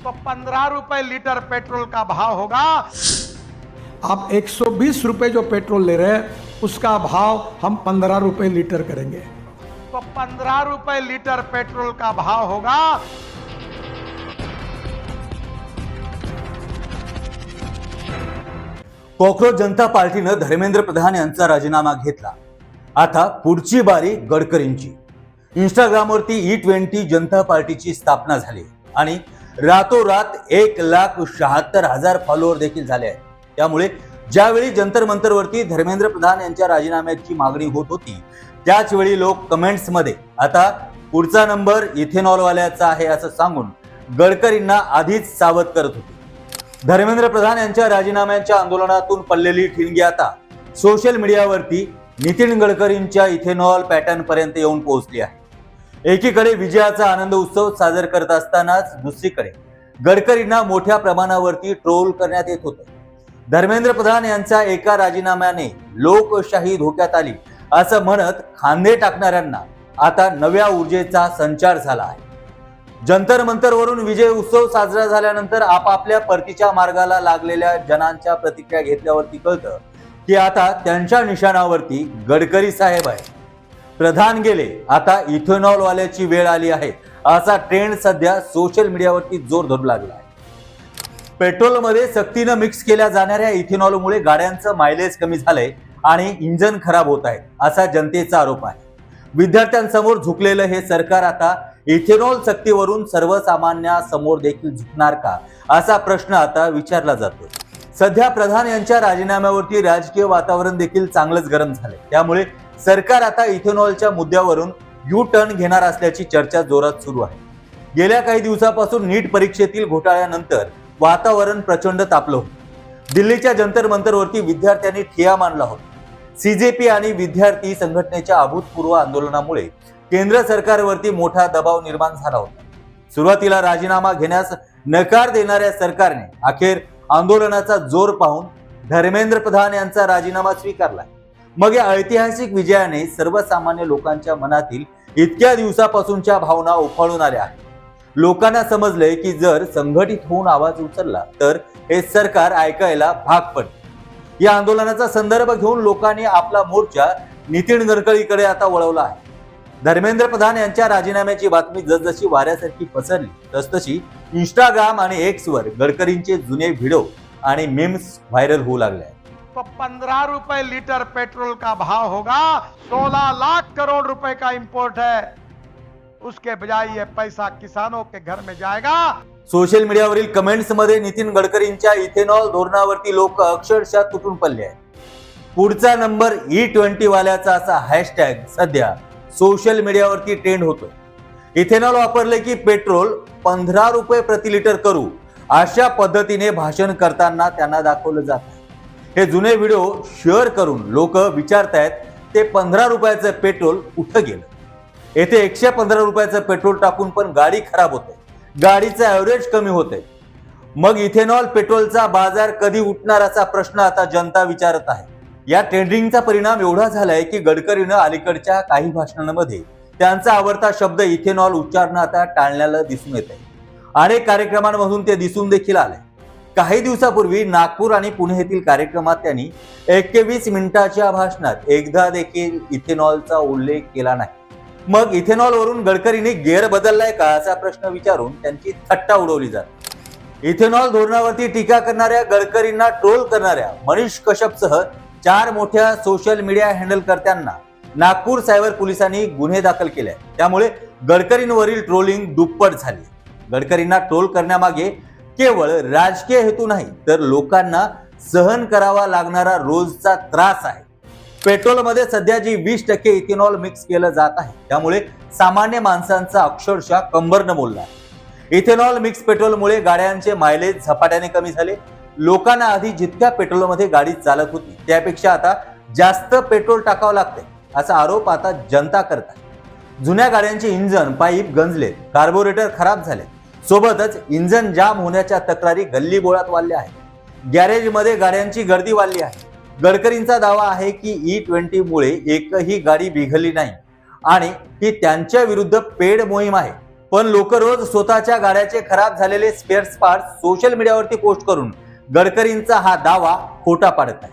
तो 15 रुपए litre petrol का भाव होगा। आप 120 रुपए जो पेट्रोल ले रहे हैं उसका भाव हम 15 रुपए लीटर करेंगे। तो 15 रुपए लीटर पेट्रोल का भाव होगा। कॉक्रोच जनता पार्टीनं धर्मेंद्र प्रधान यांचा राजीनामा घेतला। आता पुढची बारी गडकरींची। इंस्टाग्रामवरती E20 जनता पार्टीची स्थापना झाली आणि रातोरात 1,76,000 फॉलोअर देखील झाले आहेत। त्यामुळे ज्यावेळी जंतर मंतरवरती धर्मेंद्र प्रधान यांच्या राजीनाम्याची मागणी होत होती त्याच वेळी लोक कमेंट्स मध्ये आता पुढचा नंबर इथेनॉल वाल्याचा आहे असं सांगून गडकरींना आधीच सावध करत होते। धर्मेंद्र प्रधान यांच्या राजीनाम्याच्या आंदोलनातून पडलेली ठिणगी आता सोशल मीडियावरती नितीन गडकरींच्या इथेनॉल पॅटर्न पर्यंत येऊन पोहोचली आहे। एकीकडे विजयाचा आनंद उत्सव साजरा करत असतानाच दुसरीकडे गडकरींना मोठ्या प्रमाणावरती ट्रोल करण्यात येत होतं। धर्मेंद्र प्रधान यांच्या एका राजीनाम्याने लोकशाही धोक्यात आली असं म्हणत खांदे टाकणाऱ्यांना आता नव्या ऊर्जेचा संचार झाला आहे। जंतर मंतरवरून विजय उत्सव साजरा झाल्यानंतर आपापल्या परतीच्या मार्गाला लागलेल्या जनांच्या प्रतिक्रिया घेतल्यावरती कळतं की आता त्यांच्या निशाणावरती गडकरी साहेब आहे। प्रधान गेले, आता इथेनॉल वाल्याची वेळ आली आहे असा ट्रेंड सध्या सोशल मीडियावरती जोर धरू लागला आहे। पेट्रोलमध्ये सक्तीनं मिक्स केल्या जाणाऱ्या इथेनॉलमुळे गाड्यांचं मायलेज कमी झालंय आणि इंजन खराब होत आहे असा जनतेचा आरोप आहे। विद्यार्थ्यांसमोर झुकलेलं हे सरकार आता इथेनॉल सक्तीवरून सर्वसामान्यांसमोर देखील झुकणार का असा प्रश्न आता विचारला जातो। सध्या प्रधान यांच्या राजीनाम्यावरती राजकीय वातावरण देखील चांगलंच गरम झालंय। त्यामुळे सरकार आता इथेनॉलच्या मुद्द्यावरून यू टर्न घेणार असल्याची चर्चा जोरात सुरू आहे। गेल्या काही दिवसापासून नीट परीक्षेतील घोटाळ्यानंतर वातावरण प्रचंड तापलं होतं। दिल्लीच्या जंतर मंतरवरती विद्यार्थ्यांनी ठिय्या मांडला होता। CJP आणि विद्यार्थी संघटनेच्या अभूतपूर्व आंदोलनामुळे केंद्र सरकारवरती मोठा दबाव निर्माण झाला होता। सुरुवातीला राजीनामा घेण्यास नकार देणाऱ्या सरकारने अखेर आंदोलनाचा जोर पाहून धर्मेंद्र प्रधान यांचा राजीनामा स्वीकारला। मग या ऐतिहासिक विजयाने सर्वसामान्य लोकांच्या मनातील इतक्या दिवसापासूनच्या भावना उफाळून आल्या आहेत। लोकांना समजलंय की जर संघटित होऊन आवाज उचलला तर हे सरकार ऐकायला भाग पडते। या आंदोलनाचा संदर्भ घेऊन लोकांनी आपला मोर्चा नितीन गडकरींकडे आता वळवला आहे। धर्मेंद्र प्रधान यांच्या राजीनाम्याची बातमी जसजशी वाऱ्यासारखी पसरली तसतशी इंस्टाग्राम आणि एक्स वर गडकरींचे जुने व्हिडिओ आणि मीम्स व्हायरल होऊ लागले आहेत। तो 15 रुपए लीटर पेट्रोल का भाव होगा। 16 लाख करोड़ रुपए का इंपोर्ट है, उसके बजाय ये पैसा किसानों के घर में जाएगा। सोशल मीडियावरील कमेंट्स मध्ये नितीन गडकरींच्या इथेनॉल धोरणावरती लोक अक्षरशः तुटून पडले आहेत। पुढचा नंबर E20 वाल्याचा असा हॅशटॅग सध्या सोशल मीडियावरती ट्रेंड होतोय। इथेनॉल वापरले की पेट्रोल 15 रुपये प्रति लिटर करू अशा पद्धतीने भाषण करताना त्यांना दाखवलं जात आहे। हे जुने व्हिडिओ शेअर करून लोक विचारतायत ते 15 रुपयाचं पेट्रोल कुठं गेलं। येथे 115 रुपयाचं पेट्रोल टाकून पण गाडी खराब होते, गाडीचं ॲव्हरेज कमी होते। मग इथेनॉल पेट्रोलचा बाजार कधी उठणार असा प्रश्न आता जनता विचारत आहे। या ट्रेंडिंगचा परिणाम एवढा झालाय की गडकरीनं अलीकडच्या काही भाषणांमध्ये त्यांचा आवडता शब्द इथेनॉल उच्चारणं आता टाळण्याला दिसून येत आहे। अनेक कार्यक्रमांमधून ते दिसून देखील आले। काही दिवसापूर्वी नागपूर आणि पुणे येथील कार्यक्रमात त्यांनी 21 मिनिटाच्या भाषणात एकदा देखील इथेनॉलचा उल्लेख केला नाही। मग इथेनॉल वरून गडकरींनी गेअर बदललाय का असा प्रश्न विचारून त्यांची थट्टा उडवली जाते। इथेनॉल धोरणावरती टीका करणाऱ्या गडकरींना ट्रोल करणाऱ्या मनीष कश्यपसह 4 मोठ्या सोशल मीडिया हँडल कर्त्यांना नागपूर सायबर पोलिसांनी गुन्हे दाखल केले। त्यामुळे गडकरींवरील ट्रोलिंग दुप्पट झाली। गडकरींना ट्रोल करण्यामागे केवळ राजकीय हेतू नाही तर लोकांना सहन करावा लागणारा रोजचा त्रास आहे। पेट्रोलमध्ये सध्या जी 20% इथेनॉल मिक्स केलं जात आहे त्यामुळे सामान्य माणसांचा अक्षरशः कंबरनं मोडला आहे। इथेनॉल मिक्स पेट्रोलमुळे गाड्यांचे मायलेज झपाट्याने कमी झाले। लोकांना आधी जितक्या पेट्रोलमध्ये गाडी चालत होती त्यापेक्षा आता जास्त पेट्रोल टाकावं लागते असा आरोप आता जनता करत आहे। जुन्या गाड्यांचे इंजन पाईप गंजले, कार्बोरेटर खराब झाले, सोबतच इंजन जाम होण्याच्या तक्रारी गल्लीबोळात वाढल्या आहेत। गॅरेजमध्ये गाड्यांची गर्दी वाढली आहे। गडकरींचा दावा आहे की E20 मुळे एकही गाडी बिघडली नाही आणि ही त्यांच्या विरुद्ध पेड मोहीम आहे। पण लोक रोज स्वतःच्या गाड्याचे खराब झालेले स्पेअर पार्ट्स सोशल मीडियावरती पोस्ट करून गडकरींचा हा दावा खोटा पाडत आहे.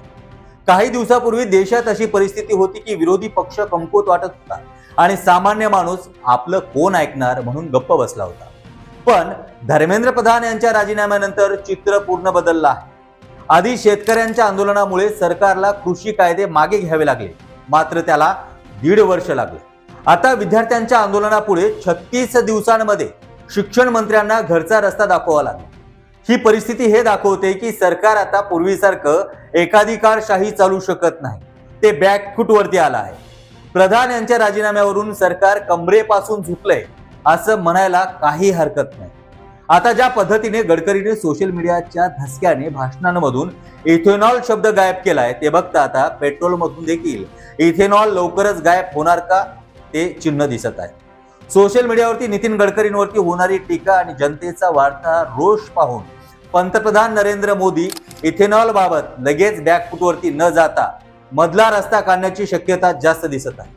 काही दिवसापूर्वी देशात अशी परिस्थिती होती की विरोधी पक्ष कमकुवत वाटत होता आणि सामान्य माणूस आपलं कोण ऐकणार म्हणून गप्प बसला होता. पण धर्मेंद्र प्रधान यांच्या राजीनाम्यानंतर चित्र पूर्ण बदललं आहे. आधी शेतकऱ्यांच्या आंदोलनामुळे सरकारला कृषी कायदे मागे घ्यावे लागले, मात्र त्याला 1.5 वर्ष लागले. आता विद्यार्थ्यांच्या आंदोलनापुढे 36 दिवसांमध्ये शिक्षण मंत्र्यांना घरचा रस्ता दाखवावा लागला. ही परिस्थिती हे दाखवते की सरकार आता पूर्वीसारखं एकाधिकारशाही चालू शकत नाही, ते बॅकफूट वरती आलं आहे. प्रधान यांच्या राजीनाम्यावरून सरकार कमरेपासून झुकलंय असं म्हणायला काही हरकत नाही. आता ज्या पद्धतीने गडकरीने सोशल मीडियाच्या धसक्याने भाषणांमधून इथेनॉल शब्द गायब केलाय ते बघता आता पेट्रोलमधून देखील इथेनॉल लवकरच गायब होणार का ते चिन्ह दिसत आहे. सोशल मीडियावरती नितीन गडकरींवरती होणारी टीका आणि जनतेचा वाढता रोष पाहून पंतप्रधान नरेंद्र मोदी इथेनॉल बाबत लगेच बॅकफूटवरती न जाता मधला रस्ता काढण्याची शक्यता जास्त दिसत आहे.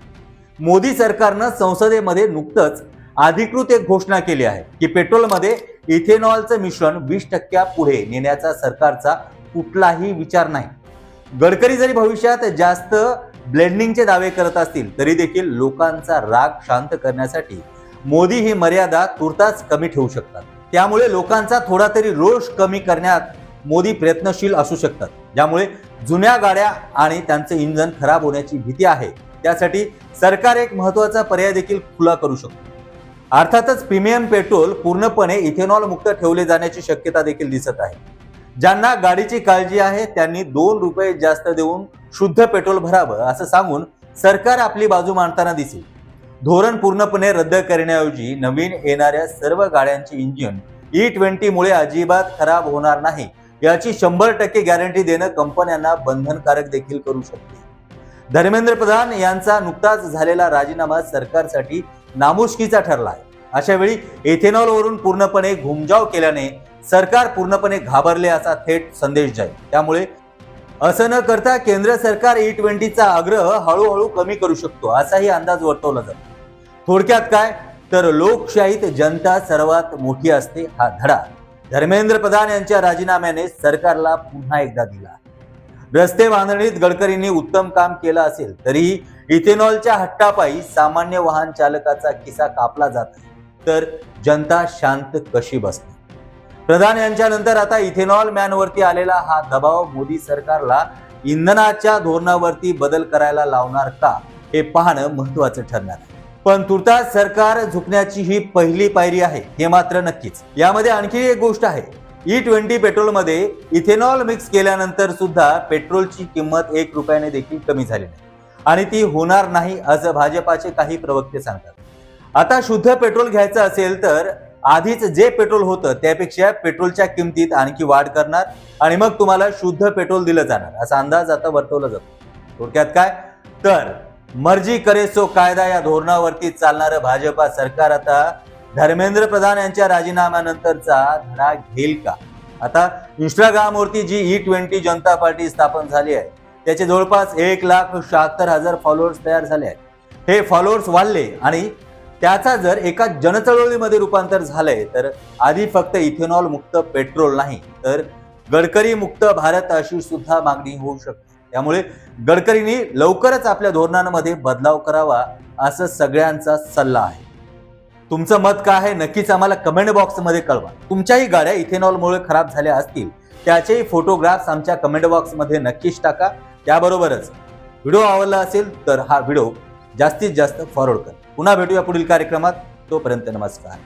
मोदी सरकारनं संसदेमध्ये नुकतंच अधिकृत एक घोषणा केली आहे की पेट्रोलमध्ये इथेनॉलचं मिश्रण 20% पुढे नेण्याचा सरकारचा कुठलाही विचार नाही. गडकरी जरी भविष्यात जास्त ब्लेंडिंगचे दावे करत असतील तरी देखील लोकांचा राग शांत करण्यासाठी मोदी ही मर्यादा तुर्तास कमी ठेवू शकतात. त्यामुळे लोकांचा थोडा तरी रोष कमी करण्यात मोदी प्रयत्नशील असू शकतात. ज्यामुळे जुन्या गाड्या आणि त्यांचे इंधन खराब होण्याची भीती आहे त्यासाठी सरकार एक महत्त्वाचा पर्याय देखील खुला करू शकतो. अर्थातच प्रीमियम पेट्रोल पूर्णपणे इथेनॉल मुक्त ठेवले जाण्याची शक्यता देखील दिसत आहे. ज्यांना गाडीची काळजी आहे त्यांनी 2 रुपये जास्त देऊन शुद्ध पेट्रोल भरावं असं सांगून सरकार आपली बाजू मांडताना दिसेल. धोरण पूर्णपणे रद्द करण्याऐवजी नवीन येणाऱ्या सर्व गाड्यांचे इंजिन E20 मुळे अजिबात खराब होणार नाही याची 100% गॅरंटी देणं कंपन्यांना बंधनकारक देखील करू शकते. धर्मेंद्र प्रधान यांचा नुकताच झालेला राजीनामा सरकारसाठी नामुष्कीचा ठरला आहे. अशा वेळी इथेनॉलवरून पूर्णपणे घुमजाव केल्याने सरकार पूर्णपणे घाबरले असा थेट संदेश जाईल. त्यामुळे असं न करता केंद्र सरकार E20चा आग्रह हळूहळू कमी करू शकतो असाही अंदाज वर्तवला जातो. थोडक्यात काय तर लोकशाहीत जनता सर्वात मोठी असते हा धडा धर्मेंद्र प्रधान यांच्या राजीनाम्याने सरकारला पुन्हा एकदा दिला. रस्ते बांधणीत गडकरींनी उत्तम काम केलं असेल तरीही इथेनॉलच्या हट्टापायी सामान्य वाहन चालकाचा खिसा कापला जात आहे तर जनता शांत कशी बसते. प्रधान यांच्यानंतर आता इथेनॉल मॅनवरती आलेला हा दबाव मोदी सरकारला इंधनाच्या धोरणावरती बदल करायला लावणार का हे पाहणं महत्त्वाचं ठरणार आहे. पण तुर्तास सरकार झुकण्याची ही पहिली पायरी आहे हे मात्र नक्कीच. यामध्ये आणखी एक गोष्ट आहे. E20 पेट्रोलमध्ये इथेनॉल मिक्स केल्यानंतर सुद्धा पेट्रोलची किंमत 1 रुपयाने देखील कमी झाली नाही आणि ती होणार नाही असं भाजपाचे काही प्रवक्ते सांगतात. आता शुद्ध पेट्रोल घ्यायचं असेल तर आधीच जे पेट्रोल होतं त्यापेक्षा पेट्रोलच्या किमतीत आणखी वाढ करणार आणि मग तुम्हाला शुद्ध पेट्रोल दिलं जाणार असा अंदाज आता वर्तवला जातो. थोडक्यात काय तर मर्जी करे सो कायदा या धोरणावरती चालणारं भाजपा सरकार आता धर्मेंद्र प्रधान यांच्या राजीनाम्यानंतरचा धडा घेईल का? आता इंस्टाग्रामवरती जी E20 जनता पार्टी स्थापन झाली आहे त्याचे जवळपास 1,76,000 फॉलोअर्स तयार झाले आहेत. हे फॉलोअर्स वाढले आणि त्याचा जर एका जनचळवळीमध्ये रूपांतर झालंय तर आधी फक्त इथेनॉल मुक्त पेट्रोल नाही तर गडकरी मुक्त भारत अशी सुद्धा मागणी होऊ शकते. त्यामुळे गडकरींनी लवकरच आपल्या धोरणांमध्ये बदलाव करावा असं सगळ्यांचा सल्ला आहे. तुमचं मत काय आहे नक्कीच आम्हाला कमेंट बॉक्समध्ये कळवा. तुमच्याही गाड्या इथेनॉलमुळे खराब झाल्या असतील त्याचेही फोटोग्राफ्स आमच्या कमेंट बॉक्समध्ये नक्कीच टाका. त्याबरोबरच व्हिडिओ आवडला असेल तर हा व्हिडिओ जास्तीत जास्त फॉरवर्ड करा. पुन्हा भेटूया पुढील कार्यक्रमात. तोपर्यंत नमस्कार.